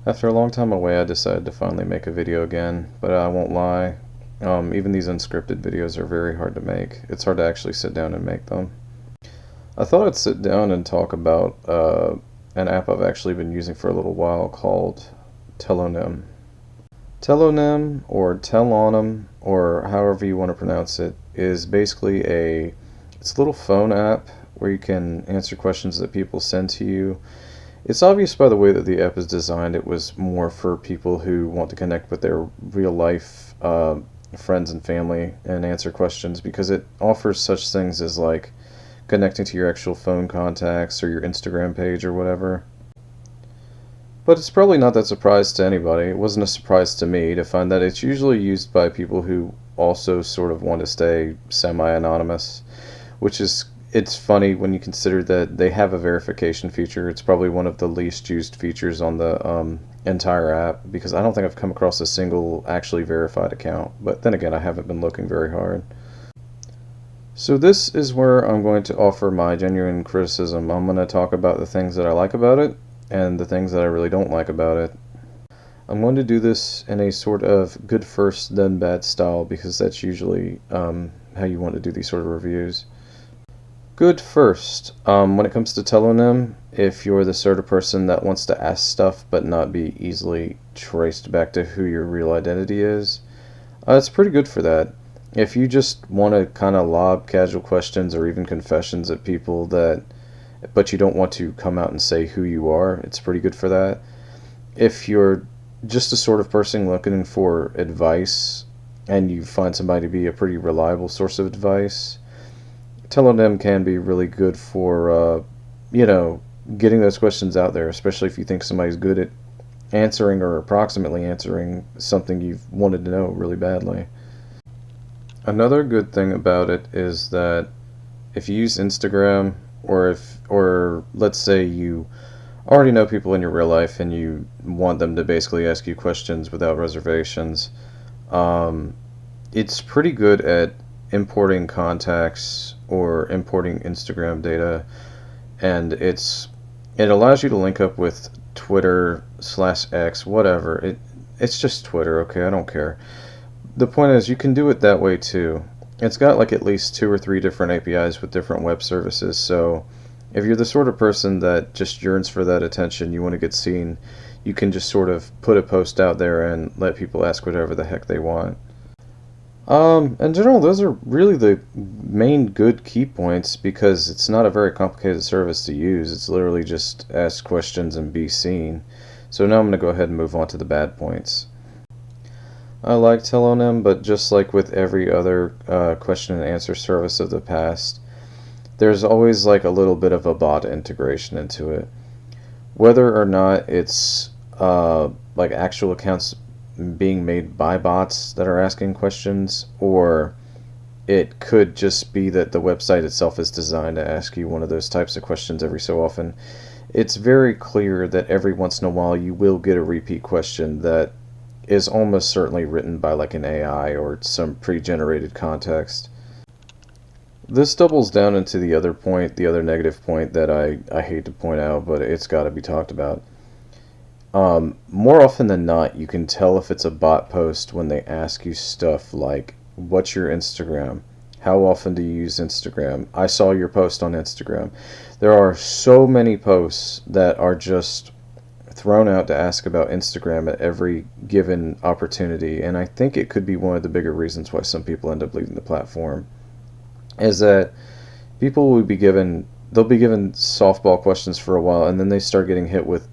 After a long time away, I decided to finally make a video again, but I won't lie, even these unscripted videos are very hard to make. It's hard to actually sit down and make them. I thought I'd sit down and talk about an app I've actually been using for a little while called Tellonym. Tellonym, or Tellonym, or however you want to pronounce it, is basically it's a little phone app where you can answer questions that people send to you. It's obvious by the way that the app is designed, it was more for people who want to connect with their real life friends and family and answer questions, because it offers such things as like connecting to your actual phone contacts or your Instagram page or whatever. But it's probably not that surprise to anybody. It wasn't a surprise to me to find that it's usually used by people who also sort of want to stay semi-anonymous, which is it's funny when you consider that they have a verification feature. It's probably one of the least used features on the entire app, because I don't think I've come across a single actually verified account. But then again, I haven't been looking very hard. So this is where I'm going to offer my genuine criticism. I'm going to talk about the things that I like about it and the things that I really don't like about it. I'm going to do this in a sort of good first then bad style, because that's usually how you want to do these sort of reviews. Good first. When it comes to Tellonym, if you're the sort of person that wants to ask stuff but not be easily traced back to who your real identity is, it's pretty good for that. If you just want to kind of lob casual questions or even confessions at people but you don't want to come out and say who you are, it's pretty good for that. If you're just the sort of person looking for advice and you find somebody to be a pretty reliable source of advice, Tellonym can be really good for, getting those questions out there, especially if you think somebody's good at answering or approximately answering something you've wanted to know really badly. Another good thing about it is that if you use Instagram, or let's say you already know people in your real life and you want them to basically ask you questions without reservations, it's pretty good at importing contacts or importing Instagram data, and it allows you to link up with Twitter/X, whatever. It's just Twitter, okay? I don't care. The point is, you can do it that way too. It's got like at least 2 or 3 different APIs with different web services, so if you're the sort of person that just yearns for that attention, you want to get seen, you can just sort of put a post out there and let people ask whatever the heck they want. In general, those are really the main good key points, because it's not a very complicated service to use. It's literally just ask questions and be seen. So now I'm going to go ahead and move on to the bad points. I like Tellonym, but just like with every other question and answer service of the past, there's always like a little bit of a bot integration into it. Whether or not it's like actual accounts being made by bots that are asking questions, or it could just be that the website itself is designed to ask you one of those types of questions every so often, it's very clear that every once in a while you will get a repeat question that is almost certainly written by like an AI or some pre-generated context. This doubles down into the other negative point that I hate to point out, but it's got to be talked about. More often than not, you can tell if it's a bot post when they ask you stuff like, what's your Instagram? How often do you use Instagram? I saw your post on Instagram. There are so many posts that are just thrown out to ask about Instagram at every given opportunity, and I think it could be one of the bigger reasons why some people end up leaving the platform, is that they'll be given softball questions for a while, and then they start getting hit with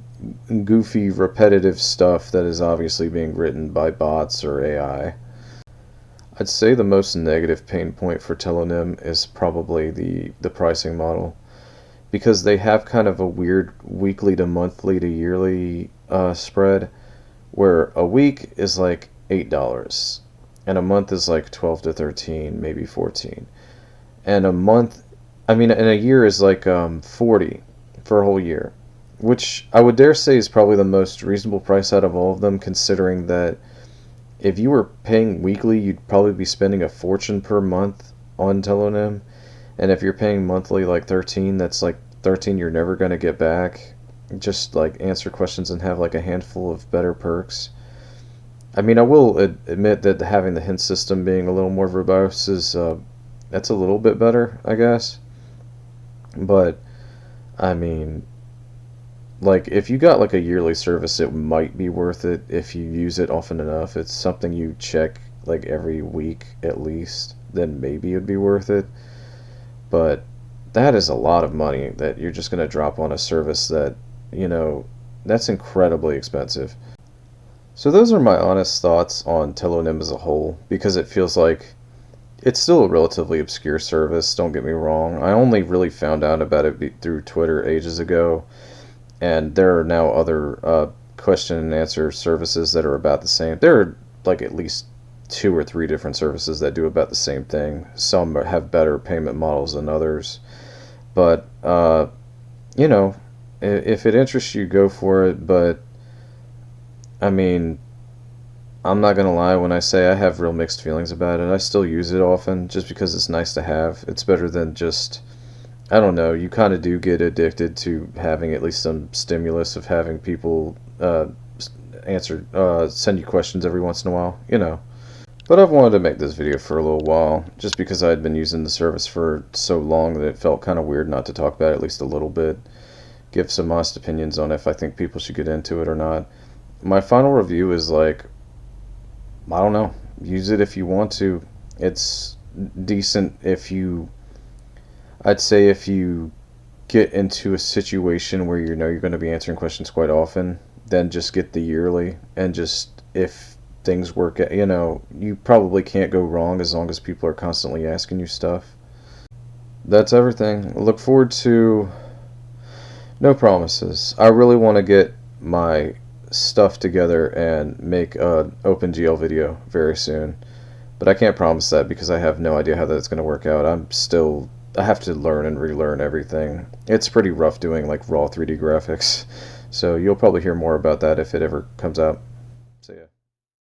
goofy, repetitive stuff that is obviously being written by bots or AI. I'd say the most negative pain point for Tellonym is probably the pricing model, because they have kind of a weird weekly to monthly to yearly spread, where a week is like $8 and a month is like 12 to 13, maybe 14, and and a year is like 40 for a whole year, which I would dare say is probably the most reasonable price out of all of them, considering that if you were paying weekly, you'd probably be spending a fortune per month on Tellonym. And if you're paying monthly like 13, that's like 13 you're never going to get back. just like answer questions and have like a handful of better perks. I mean, I will admit that having the hint system being a little more verbose is that's a little bit better, I guess. But I mean, like if you got like a yearly service, it might be worth it if you use it often enough. It's something you check like every week at least, then maybe it'd be worth it. But that is a lot of money that you're just going to drop on a service that, you know, that's incredibly expensive. So those are my honest thoughts on Tellonym as a whole, because it feels like it's still a relatively obscure service, don't get me wrong. I only really found out about it through Twitter ages ago, and there are now other question and answer services that are about the same. There are like at least two or three different services that do about the same thing. Some have better payment models than others, but you know, if it interests you, go for it. But I mean, I'm not gonna lie when I say I have real mixed feelings about it. I still use it often just because it's nice to have. It's better than just, I don't know, you kind of do get addicted to having at least some stimulus of having people send you questions every once in a while, you know. But I've wanted to make this video for a little while, just because I had been using the service for so long that it felt kind of weird not to talk about it at least a little bit. Give some honest opinions on if I think people should get into it or not. My final review is like, I don't know, use it if you want to. It's decent if you, I'd say if you get into a situation where you know you're going to be answering questions quite often, then just get the yearly, and just if things work out, you know, you probably can't go wrong as long as people are constantly asking you stuff. That's everything. Look forward to, no promises. I really want to get my stuff together and make an OpenGL video very soon. But I can't promise that because I have no idea how that's going to work out. I have to learn and relearn everything. It's pretty rough doing like raw 3D graphics. So you'll probably hear more about that if it ever comes out. So yeah.